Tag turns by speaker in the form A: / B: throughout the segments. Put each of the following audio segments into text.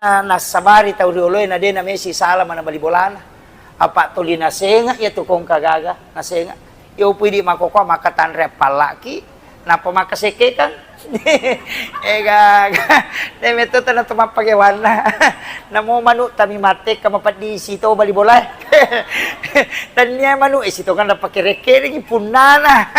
A: Nasabari tau rioloy na din na Messi sala man na balibolana. Apa tuli na senga ya tukong kagaga na senga. Iyo pwede makukuha makatanre palaki na pamakaseke kan. Gaga. Deme to na tumapagawan na. Namo manu tami matek ka mapadi sito balibolay. Tanya manu sito kan na pakireke ring punana.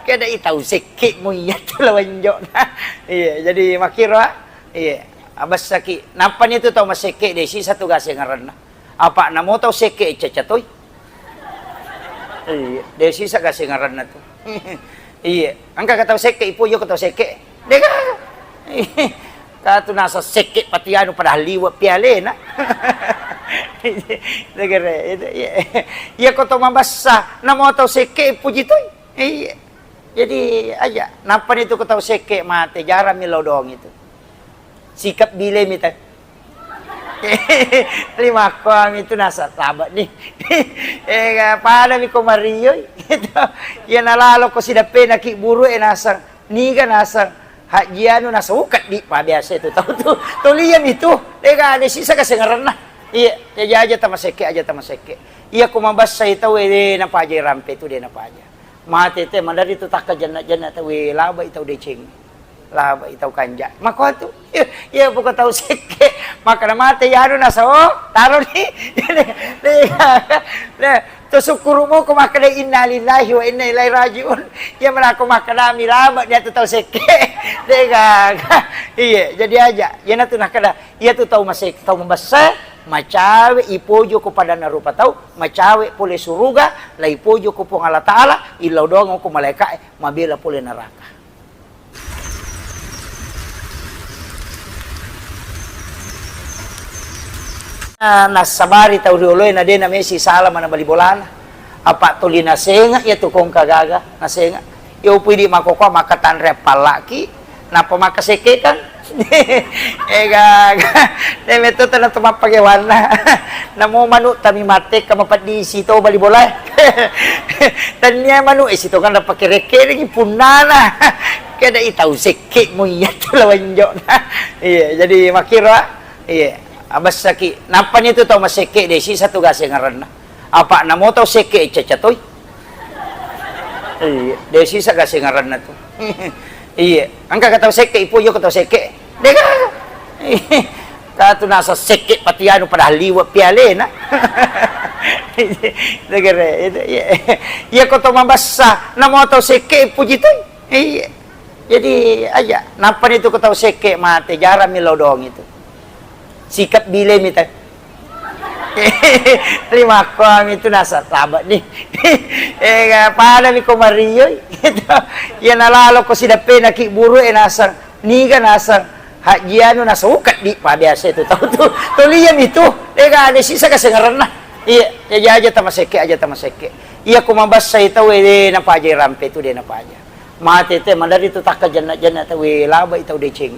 A: Kada itaw seke mo yato lawanjo na. Iya jadi makira iya. Abas saki, napan itu tau maseke deh si satu gas yang ngaran. Apa namo tau seke cacatoy? Iya, desi sa gas yang ngaran tuh. Iya, angka kata seke ipo yo kata seke. Deka. Katu nasa seke pati anu pada liwa piale na. Degere, iya kota mabasa namo tau seke ipo jitoy. Iya. Jadi aja, napan itu kata seke mate jarang milau doang itu. Sikap bile mita. Lima kuang itu nasa tabat nih. Pada mi ko Mario. Ya nalalo ko sida pena ki buru nasa niga nasa hajianu nasa ukat di pa biasa itu tahu tuh. Tulian itu. Ega ada sisa kasi ngarana. Iya, aja tamaseke aja tamaseke. Iya ko mabasa ito na paja rampe itu dia na paja. Mate te mandari itu tak jana-jana tawe laba ito de cing. Laba itaw kanja. Mako tu. Ya buka tahu seke. Maka na mate yaro na sa taro ni. To sukuru mo kumakada inna lillahi wa inna ilaihi rajiun. Ya mana kumakada milaba dia tu tahu seke. Dega. Iya, jadi aja. Ya na tu nakada. Ya tu tahu masek tahu membasa macawe ipojo kepada narupa tahu macawe pole suruga la ipojo ko pong Allah Taala ilaw doang ko malaikat mabila pole neraka. Nasabari tau rioloy na din na Messi sala man na balibolana. Apa tuli na senga ya tukong kagaga na senga. Iyo pwede makukuha makatanre palaki na pamakaseke kan. Gaga. Deme to na tumapagawan na. Namo manu tami matek ka mapadi sito balibolay. Tanya manu sito kan na pakireke ring punana. Kada itaw seke mo yato lawanjo na. Iya jadi makira iya. Abas saki, napan itu tau maseke deh si satu gas yang ngaran. Apa namo tau seke cacatoy? Iya, desi sa gas yang ngaran tuh. Iya, angka kata seke ipo yo kata seke. Deka. Katu nasa seke pati anu pada liwa piale na. Degere, iya kota mabasa namo tau seke ipo jitoy. Iya. Jadi aja, napan itu kata seke mate jarang milau doang itu. Sikap bile mita. Lima kuang itu nasa tabat nih. Pada mi ko Mario. Ya nalalo ko sida pena ki buru nasa niga nasa hajianu nasa ukat di pa biasa itu tahu tuh. Tulian itu. Ega ada sisa kasi ngarana. Iya, aja tamaseke aja tamaseke. Iya ko mabasa ito na paja rampe itu dia na paja. Mate te mandari itu tak jana-jana tawe laba itaw de cing.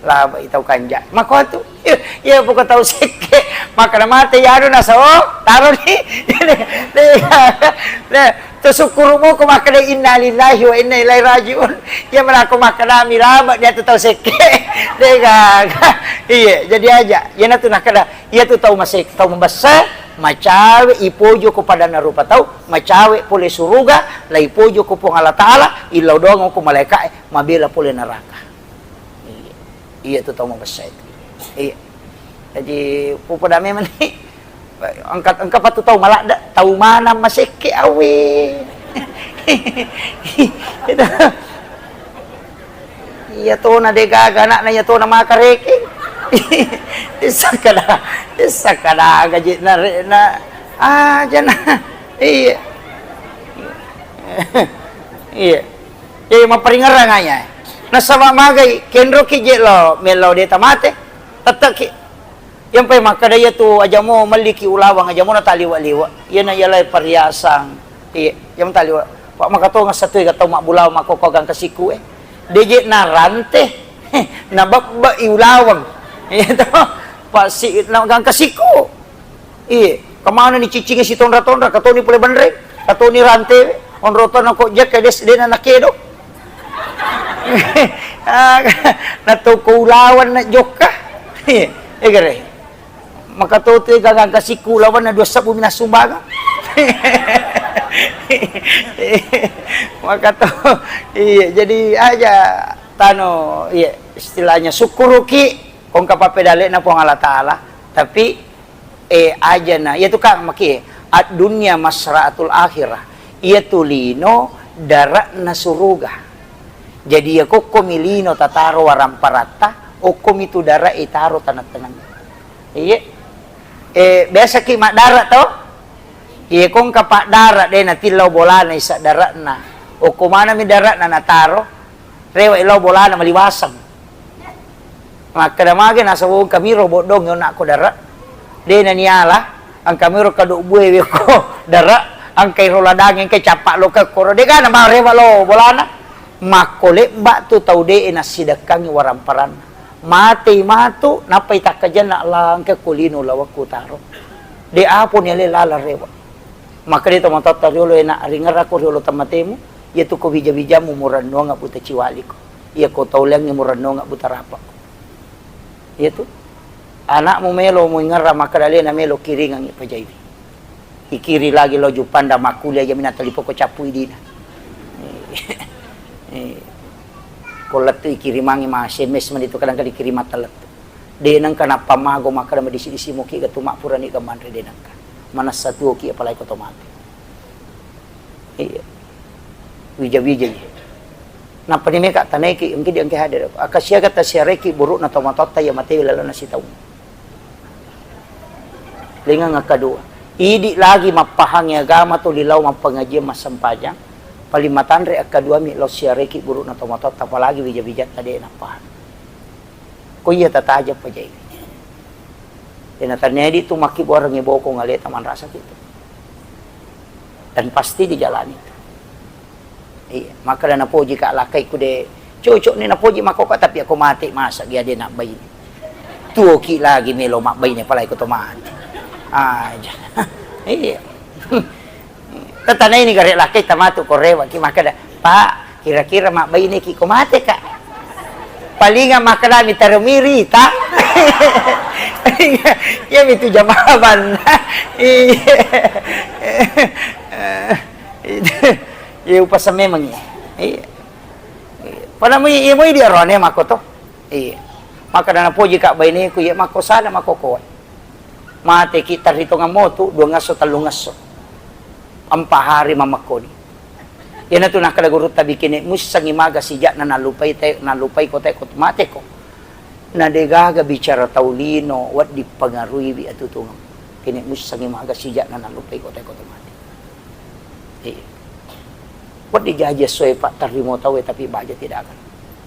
A: Laba itaw kanja. Mako tu. Ya buka tahu seke. Maka na mate yaro na sa taro ni. To sukuru mo kumakada inna lillahi wa inna ilaihi rajiun. Ya mana kumakada milaba dia tu tahu seke. Dega. Iya, jadi aja. Ya na tu nakada. Ya tu tahu masek tahu membasa macawe ipojo kepada narupa tahu macawe pole suruga la ipojo ko pong Allah Taala ilaw doang ko malaikat mabila pole neraka. Iya itu tahu membasa itu. Iya. Jadi pupada memang ni angkat patu tahu malah tahu mana maseke awe. Iya to na de gaga na ya to na makareke. Isakada gaji na jana. Iya. Iya. Maparingara nga niya. Nasama magay kenro ki lo melo de tamate. Tataki. Yang pa makadaya tu aja mo maliki ulawang aja mo na taliwa-liwa. Yan na yalay pariyasang. Iya, yang taliwa. Pak makato nga satoy gataw mabulaw makokogang kasiku Deje na rante. Nababba iulawang. Ito, pasi gang kasiku. Iya, kemana ni cicingnya si tonra-tonra katoni pule bandre, katoni rante, onroton ako jak kades din na nakedo. Natukulawan na joka. Gere. Maka tuh gagang kasiku lawan na dua sabu minas sumbaga. Maka tuh iya jadi aja tano iya istilahnya syukuruki kong kapapedale na po Allah Ta'ala tapi aja na itu kang maki at dunya masraatul akhirah iya tulino darat na suruga jadi ako komilino tataro waramparata o komitu dara itaro tanat-tanang iya biasa ki mak darat to iya kong kapak darat deh na tilaw bola na isa darat na o kumana mi darat na nataro rewa ilaw bola na maliwasang maka damagin nasa buong kamiro bodong yun na ako darat deh na niyala ang kamiro kadubuwe ko darat ang kay roladangin kay capak lo ka koro de ka na ba rewa lo bola na makole ba tu tau de na sidakang waramparan mati matu napay takajan na lang ka kulino lawak kutaro de apo niya lala rewa maka dito matatariolo na ringar ako riolo tamatemo yato ko bija-bija mo murano nga buta chiwali ko iya ko taulang nga murano nga buta rapa ko yato anak mo melo mo ngarra makadali na melo kiri nga ipajayvi ikiri lagi lo jupanda makulia ya minatalipo ko capui dina kolat tu ikirimangi ma SMS man itu kadang kadang kirimat talat denang kana pamago makada madisi-disi mo ki gatumak purani ka manre denang ka manas satu ki apalai ko tomate iya wija-wija na panime ka tanay ki ang gidi ang hadir akasya kata siareki buruk na tomatota ya mate lalo na sitaw linga nga kadua idi lagi mapahangi agama to lilaw mapangaji masampajang palimatan re akadua mi lo siareki buruk na tomatota apalagi wija-wija tadi na pahan ko iya tataja pa jay tinatanya di tu maki borang ibo ko ngalit taman rasa gitu dan pasti di jalan itu iya maka na po jika lakay ko de cucuk ni na po ji mako ka tapi ako mati masa dia de nak bayi tuo ki lagi melo mak bayi ni palay ko to mati aja iya tatanay ni gari lakay tamato ko rewa ki makada pa kira-kira mak bayi ni ki ko mati ka palinga makada mi tarumiri ta ya itu jamaban iya iya upasa memang iya pada mo iya mo di arone mako to iya maka dana po jika ba ini ku iya mako sana mako ko mate kita rito nga moto dua ngaso talong ngaso ampahari mamakoni yan ato nakalagurot tabi kini musang imaga sija na nalupay ko tayo mate ko na degaga bicara taulino wat di pangaruibi at tutungam kini musang imaga sija na nalupay ko tayo mate iya wat di jaja soy pak tarimo tawe tapi baja tidak akan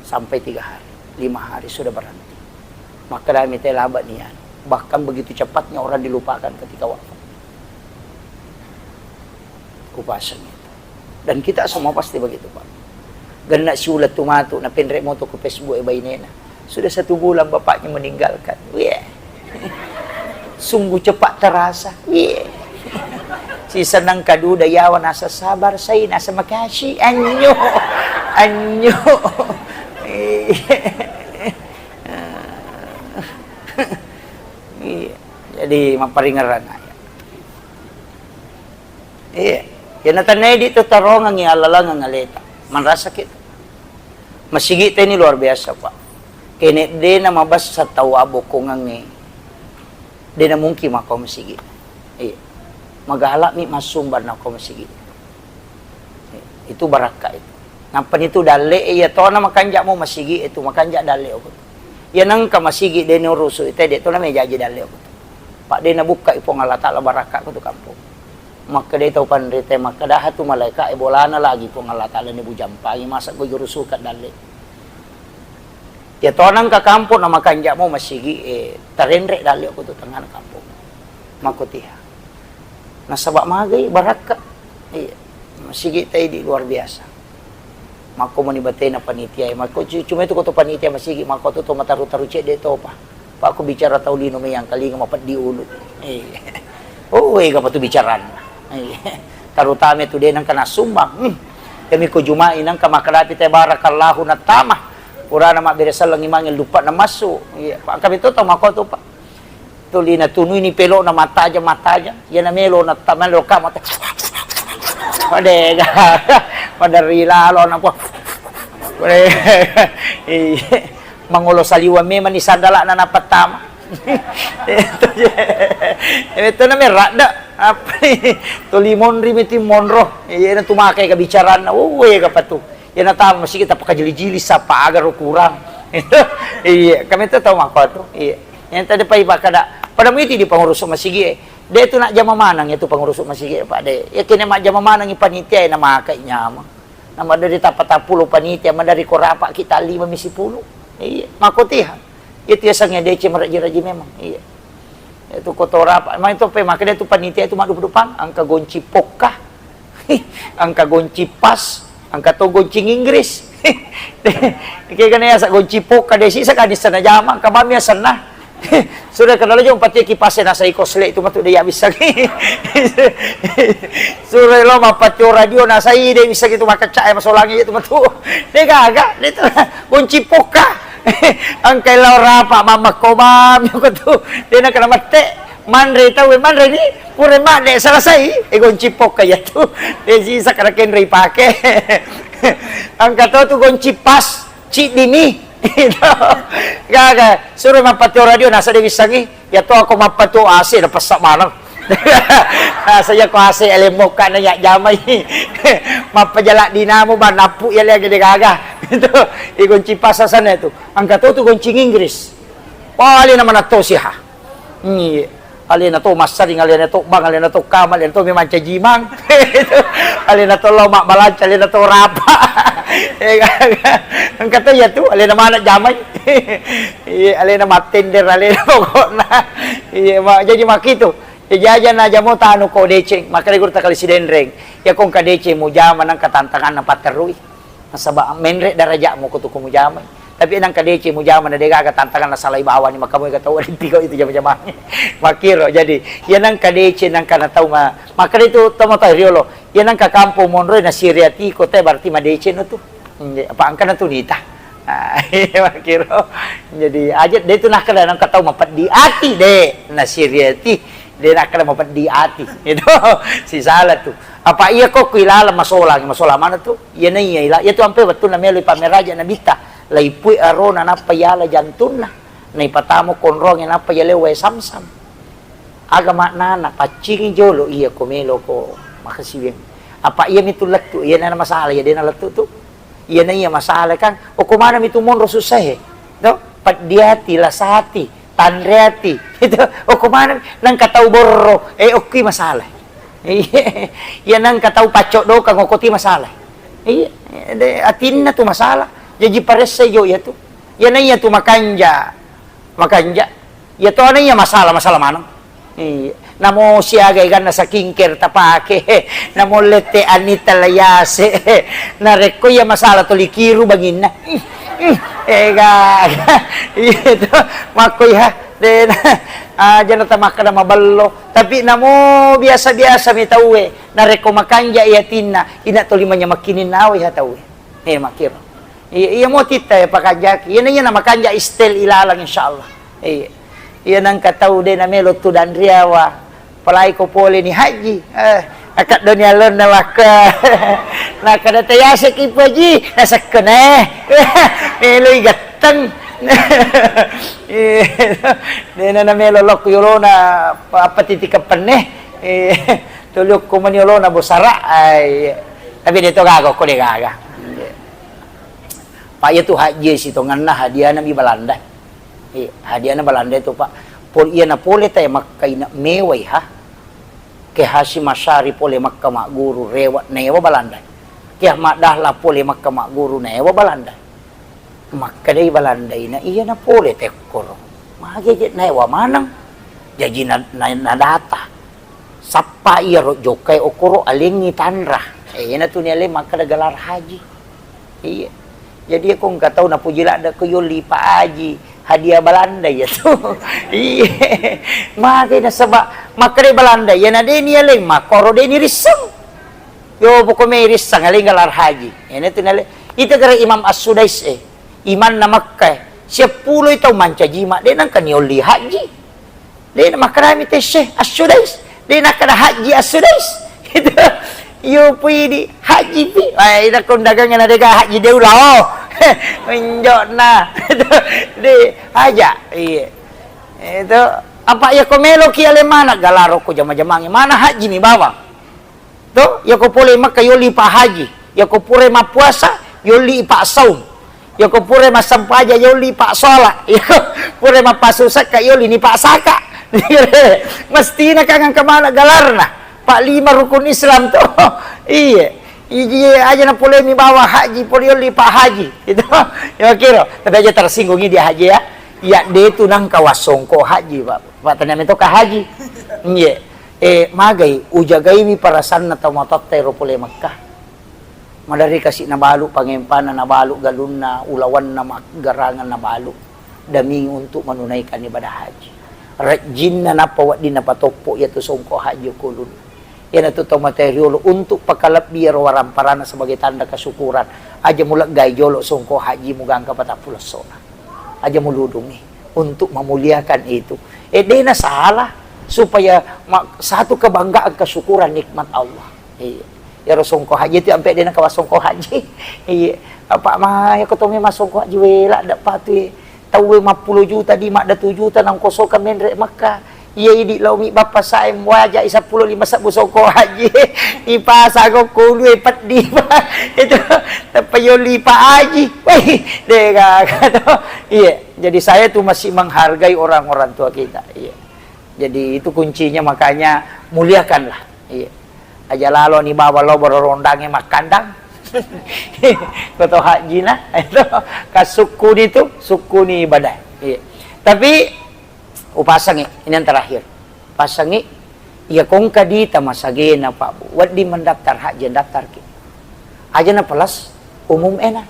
A: sampai 3 hari 5 hari sudah berhenti maka dami tayo labat niyan bahkan begitu cepatnya orang dilupakan ketika wafat kupasan itu dan kita semua pasti begitu pak gana siulat tumato na pinrek mo to ko Facebook bainena sudah 1 bulan bapaknya meninggalkan yeah. Sungguh cepat terasa yeah. Si senang kadu dayawan nasa sabar saya nasa makasih anyo jadi maparingaran iya yan natanay dito tarong ang ialalang ang aleta manrasa kita masigi tayo ni luar biasa pa kini di na mabas sa tawabo kung ang di na mungkin makaw masigi iya maghala mi masumbar na ako masigi itu baraka itu nampan itu dali iya to na makanja mo masigi itu makanja dali ako yan ang kamasigi din ruso ite dito na may jaji dali ako pak din nabuka ipong Allah Ta'ala baraka ko to kampo maka dito panrite maka daha tu malaika bola na lagi pong Allah Ta'ala ni bujampangi masa ko yurusukat dali ya to nang kakampo na makanja mo masigi tarenre dali ako to tangan kampo makutiha nasabak magay baraka masigi tayo di luar biasa mako manibatay na panitia mako cuma itu ko to panitia masigi mako to mataru-taru cek dito pa ako bicara taulino mayang kalinga mapat di ulo oh ka pa to bicaran tarutame to din ang kanasumbang kami ko jumain ang kamakalapit ay barakallahu na tama pura na mabiresal lang imangil lupa na maso kami to mako to pa tuli na tunoy ni pelo na mata aja yan na melo na tamalo ka mata padega padari lalo na po mangulo saliwa me man isandala na napatama ito na may rada tulimon rimiti monro yan na tumakay ka bicaran na uwe ka pa to yan na tama masih kita pakajili-jili sa paagar o kurang iya kami to tahu mako to iya yang tadi pa iba kada pada miti di pangurusok masigi de itu nak jama manang itu pangurusok masigi pak de ya kini mak jama manang i panitia na makai nyama nama dari tapatapulo panitia dari korapa kita 5 misi 10 iya makotiha itu ya sangnya DC meraji-raji memang iya itu kotora pak memang itu pe maka dia itu panitia itu mak dupang angka gonci pokah angka gonci pas angka to goncing Inggris kaya ganaya sa gonci pokah desi sa kanisa na jama kabami sana sudah kenal aja umpatnya kipasnya nasa ikosle itu matu dia bisa sudah lo mapatyo radio nasa ide bisa gitu maka caya masolangi itu matu dia gagak dia tuh kunci poka ang kailaw rapa mama ko mam yung kutu dia nak kena mate manre tahu manre ni pure made selesai kunci poka ya tuh dia sisa kena kenri pake ang kato tuh kunci pas cik dini gaga suruh mapatyo radio nasa Dewi Sangi ya to ako mapatyo ase na pasak manang saya ko ase elemok ka na ya jamay mapajala dinamo ba napu ya lagi de gaga itu igonci pasasan itu angka to goncing Inggris pali naman ato siya ni ali na to masaring ali na to bang ali na to kamal ali na to memang cajimang ali na to lomak balanca ali na to rapa ang kata ya tu ali na mana jamay ali na matender ali na pokok na jadi makito jajan na jamo tano ko DC makaligur ta kali si denreng ya kung ka DC mo jaman ang katantangan ng pateruy nasaba menre daraja mo kutu mo jamay tapi nang ka DC mo jaman na dega katantangan na salay bawa ni makamoy katawa tigaw itu jama-jama makiro jadi yan ang ka DC nang kanataw maka dito tamo tayo riolo yan ang kakampo monroy na siriatiko te berarti ma DC no to apa angka na to nita makiro jadi aja de itu nak kada nang kataw mapat di ati de na siriati de nak kada mapat di ati itu si salah tu apa iya ko kilala masola mana tu yan iya ila itu ampe betul na melo pameraja na bita laipui arona na payala jantuna na ipatamo konrong na payale we samsam agama nana pacing jolo iya komelo ko makasibing apa iya mitulak tu iya na masalah ya de na latu tu iya na iya masalah kan o kumana mitu monro susah no paddiati lasati tanreati itu o kumana nang katau borro okay masalah iya nang katau pacok do kang okoti masalah iya atin na tu masalah jadi pares sayo ya tu ya na iya tu makanja ya to na iya masalah manang iya namo siya gaygan na sa kingker tapake namo lete anita layase na reko ya masalah to likiru bangin na itu makoy ha den aja na tamaka na maballo tapi namo biasa-biasa mi tauwe na reko makanja iya tinna ina to limanya makinin nawe ha tauwe makiro iya mo tita ya pakajak yan na makanja istel ilalang insyaallah iya nang katau de na melo tu dan riawa palai ko pole ni haji akat dunia lon na waka na kada tayasa kipaji nasakkan melo igatang de na melo lok yolo na patitikapan tulok ko man yolo na busara ay tapi dito gago ko de gaga pak itu haji situ nganna hadiah na mi Belanda hadiah na Belanda itu pak pol iya na pole tay makkay na meway ha kaya Hashim Asyari pole makka maguru rewat newa Belanda kaya madahla pole makka maguru newa Belanda makka day Belanda ina iya na pole tekoro magigit newa manang jadi na data sapa iya ro jokay okoro alingi tanra na tu nile makka galar haji iya jadi kung kataw na pujila da ko yuli pa aji hadiah Belanda ya tuh iya makay na saba makare Belanda yan na din niya lang makoro din ni risang yo buko may risang aling galar haji yan ito nila ito kara Imam As-Sudais iman na makkay siya pulo ito mancha jima din ang kanyoli haji Dia nak makarami teh Syekh As-Sudais. Dia nak kena haji As-Sudais. Itu. You pergi di haji pi. Ai dah kon dagangan ada haji dia ulah. Menjok nah. Di aja. Iya. Itu apa ya komelo ki ale mana galaro ko jama-jamang mana haji mi bawa. Tu ya ko pole maka yoli pa haji. Ya ko pure ma puasa yoli pa saum. Ya ko pure ma sampaja yoli pa salat. Ya pure ma pasusak ka yoli ni pa saka. Mesti nak kangen kemana galarna. Pak 5 rukun Islam tu. Iya. Iya aja nak boleh mi bawa haji, boleh lipat haji. Itu. Ya kira. Tapi aja tersinggungi dia haji ya. Ya dia tu nang kawasong ko haji, Pak. Pak tanya itu ka haji. Iya. Magai ujagai mi parasan na tamatat tayo boleh Makkah. Madari kasi nabalu pangempanan nabalu galunna ulawan na garangan nabalu dami untuk menunaikan ibadah haji. Rajin na napawat din napatopo ya tu songko haji kulun. Yan ito material untuk pakalap biar waram parana sebagai tanda kesyukuran. Aja mulak gay jolo songko haji mugang kapatapulas sona. Aja muludungi untuk memuliakan itu. Dia na salah supaya satu kebanggaan kesyukuran nikmat Allah. Iya. Ya songko haji itu sampai dia na kawas songko haji. Iya. Apa mah ya ketemu mas songko haji wela dapat tu. Tahu 50 juta di mak dah 7 juta nang kosokan menrek Makkah. Iya idi laumi bapa saim wajah 15 sabu soko haji. Ipasa ko kulo pat di ba. Itu tapayoli pa haji. Weh, dega kata. Iya, jadi saya tuh masih menghargai orang-orang tua kita. Iya. Jadi itu kuncinya makanya muliakanlah. Iya. Aja lalu ni bawa lo berondangnya makandang. Kata haji nah itu kasuku itu suku ni ibadah. Iya. Tapi upasangi ini yang terakhir. Pasangi ya kong kadita masage na pa wad di mendaftar haji daftar ki. Aja na pelas umum ena.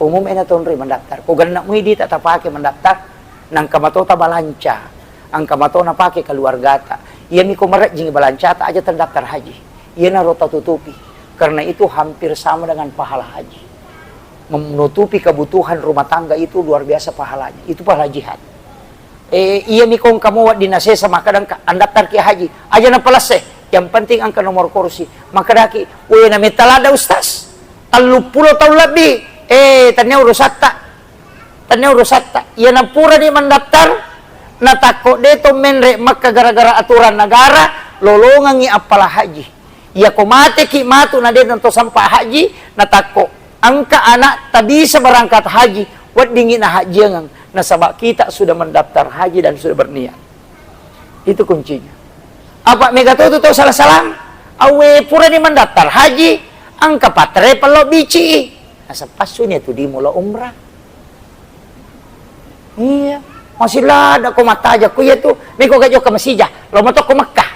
A: Umum ena tonri mendaftar. Ko ganna mo di ta pake mendaftar nang kamato ta balanca. Ang kamato na pake keluarga ta. Iya mi ko marat jing balanca ta aja terdaftar haji. Iya na rota tutupi. Karena itu hampir sama dengan pahala haji. Menutupi kebutuhan rumah tangga itu luar biasa pahalanya. Itu pahala jihad. Iya mikong kamu wad dinase sama kadang andaptar ki haji. Aja na pelas Yang penting angka nomor kursi. Maka daki, uy na metalada ustaz. 30 tahun lebih. Tanya urusata. Tanya urusata. Iya na pura di mendaftar. Natako deto menre maka gara-gara aturan negara lolongangi apalah haji. Ya ko mate ki matu na den to sampah haji natako angka anak tak bisa berangkat haji wad dingin na haji ngang nasabak kita sudah mendaftar haji dan sudah berniat. Itu kuncinya. Apa mega to salah-salah awe pura ni mendaftar haji angka patre pelo bici asa pasunya tu di mula umrah. Iya masih lada ko mata aja ku ya tu meko gajo ke Masjid lo moto ko Makkah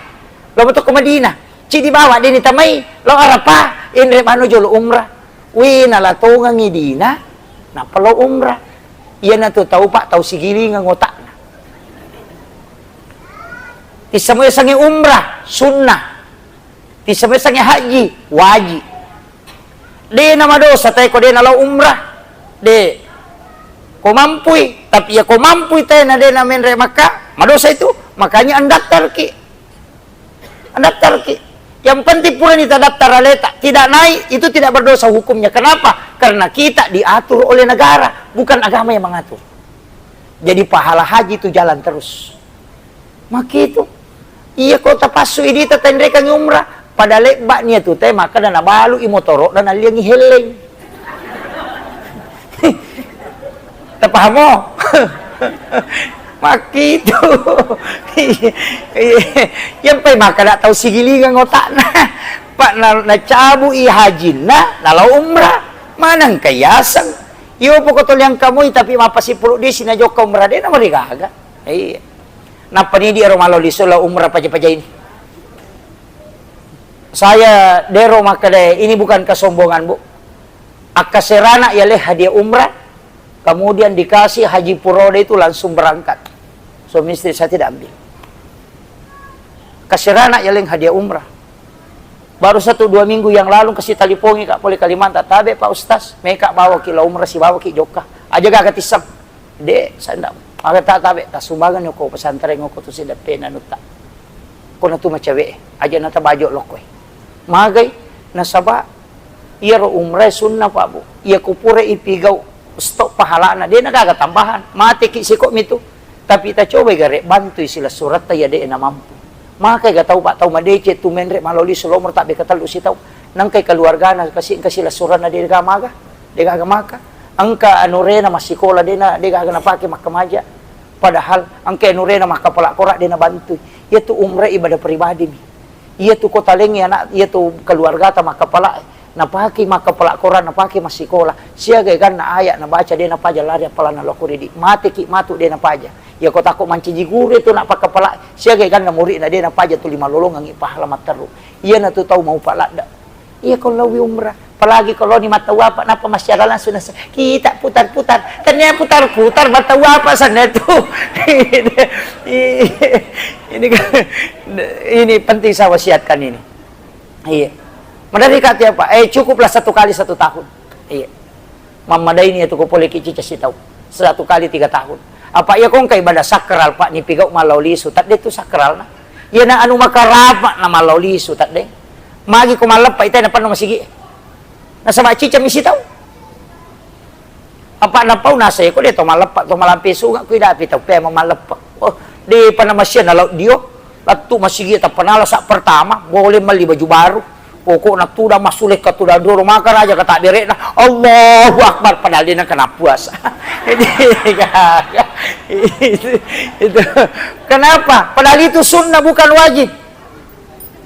A: lo moto ko Madinah. Ci bawa din itamay lo arapa inre mano jolo umrah wi nalatonga ngidina na palo umrah iya na to tau pak tau sigili nga ngotak na tisamoy sangi umrah sunnah tisamoy sangi haji wajib de na madosa tay ko de na lo umrah de ko mampuy tapi ya ko mampuy tay na de na menre Makkah madosa itu makanya andaftar ki yang penting pula kita daftar aleta tidak naik itu tidak berdosa hukumnya. Kenapa? Karena kita diatur oleh negara bukan agama yang mengatur. Jadi pahala haji itu jalan terus. Maka itu iya kota pasu ini tetendrekan umrah pada lebak nia tu teh maka dan balu imotoro dan aliangi heleng. Terpaham mo? Maki itu yang pay maka tak tahu sigilingan otak na pak na cabu ihajin na nalau umrah manang kayasan iyo po kotol yang kamu tapi mapasi puluh di sinajok ka umrah din na marigaga iya napa ni di aromalo lisola umrah paja-paja ini saya dero maka deh ini bukan kesombongan bu akaserana ya leh hadiah umrah kemudian dikasih haji purode itu langsung berangkat. Suami istri saya tidak ambil. Kasih anak yang hadiah umrah. Baru 1-2 minggu yang lalu kasih talipongi kak boleh Kalimantan. Tabe Pak Ustaz, mereka bawa kilo umrah si bawa ki joka. Aja gak ketisam. Dek, saya tidak. Maka tabi, tasumbagan ko pesantren ko tu sida pena nuta. Ko na tu macawe, aja na tabajo loko. Magay nasaba iya ro umrah sunnah pa bu. Iya kupure ipigaw stok pahala na dia nagagatambahan. Mati ki si ko mito. Tapi ta coba gare bantu sila surat ta ya de na mampu. Maka ga tau ba tau madece tu menre maloli selomor tak be katalu si tau. Nang kay keluarga na kasi sila surat na de ga maga. De ga maka. Angka anure na masikola de na de ga na pake makamaja. Padahal angka anure na makapala korak de na bantu. Ia tu umrah ibadah pribadi mi. Ia tu kota lengi anak, ia tu keluarga ta makapala napaki makapala koran napaki masikola. Sia ga kan na ayat na baca de na paja lari pala na loko di. Mati ki matu de na paja. Ya kota ko manciji guru itu nak pakapala. Sia ga kan na murid na de na paja tu 5 lolong ngi pahala materu. Ia na tu tahu mau pala da. Iya kalau umrah, apalagi kalau ni mata wapa napa masyarakat sudah kita putar-putar, ternyata putar-putar mata wapa sana tu. ini penting saya wasiatkan ini. Iya. Madari kata apa? Cukuplah 1 kali 1 tahun. Iya. Mamadai ini itu ko boleh kici kasih tahu. 1 kali 3 tahun. Apa ya kong kay ibadah sakral pak ni pigau malauli sutat de tu sakral na. Ya na anu makarapa na malauli sutat de. Magi ko malap pa itay na paano masigi. Nasa machicha misi tau. Apa na pau nasa ko dito malap pa to malampi suga ko idapi tau pe malap pa. Oh, di pa na masya na dio. Latu masigi ta panala sa pertama boleh mali baju baru. Pokok na tuda masulih ka tuda duro maka raja kata bere na Allahu Akbar padahal dia kena puasa. itu. Kenapa? Padahal itu sunnah bukan wajib.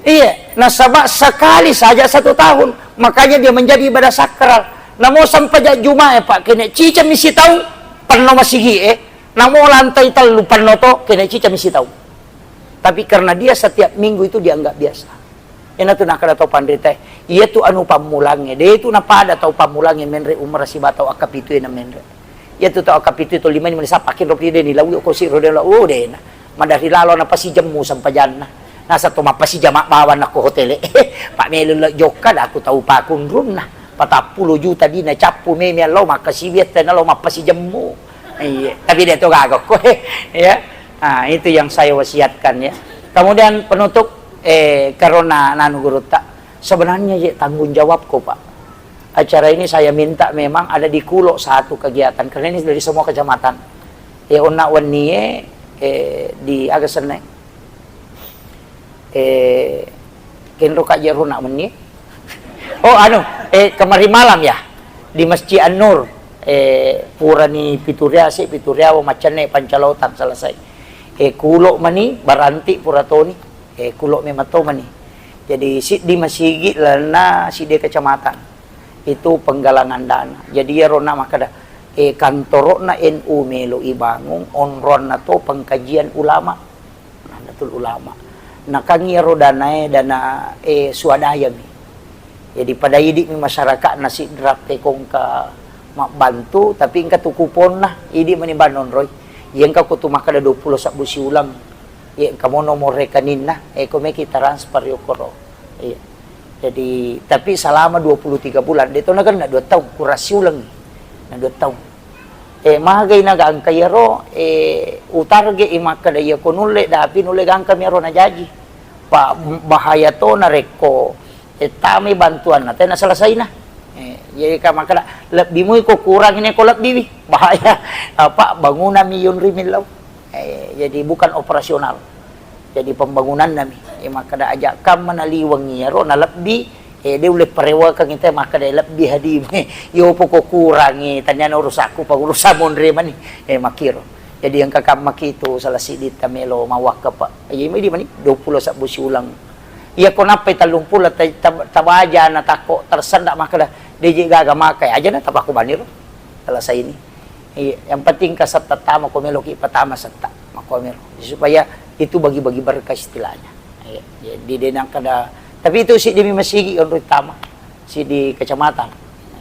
A: Iya, nasabah sekali saja 1 tahun, makanya dia menjadi ibadah sakral. Namo sampai Jumat pak kene cica misi tahu penuh masigi namo lantai telu penuh to kene cica misi tahu. Tapi karena dia setiap minggu itu dianggap biasa. Ena tu nak kada tahu pandai iya tu anu pamulangnya, dia itu napa ada tahu pamulangnya menre umrah si batau akap itu ena menre. Iya tu tahu akap itu 5 ni menisa pakin ropi dia ni lawu ko si rodela dena. Madari lalo na pasi jemu sampai jannah. Nasa tumapasi jamak bawan aku hotel Pak Melo joka dah aku tahu pak kunrun nah 40 juta di na capu meme lo maka sibiet na lo mapasi jemu. Iya, tapi dia tu gagok ya. Nah, itu yang saya wasiatkan ya. Kemudian penutup karena nanu guru tak sebenarnya ya, tanggung jawab kok Pak. Acara ini saya minta memang ada di Kulo satu kegiatan karena ini dari semua kecamatan. Ya ona wani di Agaseneng. Kenro kak jero nak meni. Oh anu, kemarin malam ya di Masjid An-Nur Purani Pituriasi Pituriawo macane Pancalautan selesai. Kulo mani baranti puratoni kulo memato mani. Jadi di masigi lana si de kecamatan itu penggalangan dana. Jadi ya rona makada kantor na NU melo ibangun onron na to pengkajian ulama. Nah, betul ulama. Nakangiro dana swadaya mi. Jadi pada idik mi masyarakat nasi drap tekong ka bantu tapi ingka tu kupon nah idi manibanon roy. Yang ka kutu makada 20 sak busi ulang. Ya kamu nomor rekanin nah ko meki transfer yo koro. Iya. Jadi tapi selama 23 bulan deto na kan 2 tahun kurasi ulang. Na 2 tahun. Magay na gang kayaro utarge imakada ya konule dapi nule gang kami ro na jaji pa bahaya to na reko tami bantuan natin na selesai na jadi ka makada lebih mo ko kurang ini ko lebih bahaya apa bangunan milyon rimilaw jadi bukan operasional jadi pembangunan nami makada ajak kam manaliwang niya ro na lebih dia boleh perewa kang kita maka dia lebih hadim yo pokok kurangi tanya urusaku pa urusan monre mani makiro jadi yang kakak makito salah sidit tamelo mawak ka pa ay may di mani 20 sak busi ulang iya ko napay 30 tabaja na tako tersendak maka dah DJ gaga makai aja na tapaku baniro selesai ini yang penting kasat tatama ko melo ki patama satta makomero supaya itu bagi-bagi berkah istilahnya jadi denang kada. Tapi itu si di masigi on utama, si di kecamatan,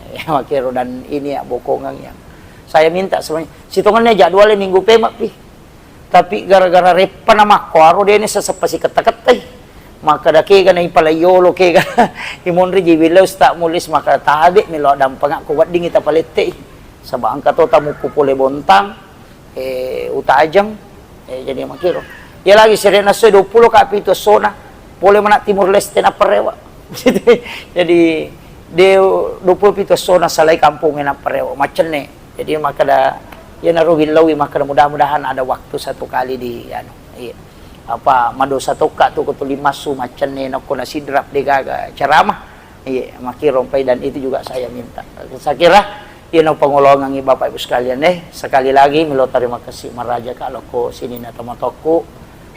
A: ya makiro dan ini ya bokongan yang saya minta semuanya. Situngannya jadwalnya minggu pemak pi, tapi gara-gara repa nama kuaro dia ini sesepasi kata-kata, maka daki kan ipalayolo ke kan, imonri jiwilos tak mulis maka tadik milo dan pengak kuat dingin tapalete, sabang kato tamu kupole bontang, uta ajang jadi makiro ya lagi serena so 20 kapito sona boleh mana Timur Leste na parewa jadi de 27 sona salay kampung na parewa macam ne jadi makada ya naruhin lawi makada mudah-mudahan ada waktu satu kali di apa mado satu ka tu kutulimasu macam ne na kuna sidrap de gaga ceramah makiro pay dan itu juga saya minta saya kira yun ang pangulong ng Bapak Ibu sekalian sekali lagi milo terima kasih maraja kalau ko sini na tamatoko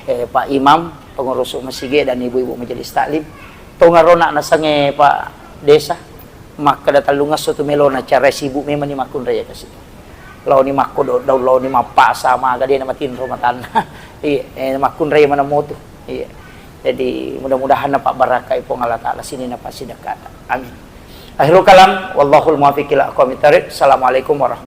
A: Pak Imam pengurus masige dan ibu-ibu majelis taklim tungarona na sange Pak Desa maka datalungas so tumelo na cara sibuk memang ni makun raya kasi law ni makko daw law ni mapasa mga gadi na matinro matan makun raya mana moto jadi mudah-mudahan na Pak Barakay po ng Allah Ta'ala sini na pa sidakata amin. Akhirul kalam, wallahul muwaffiq ila aqwamit thariq. Assalamualaikum warahmatullahi wabarakatuh.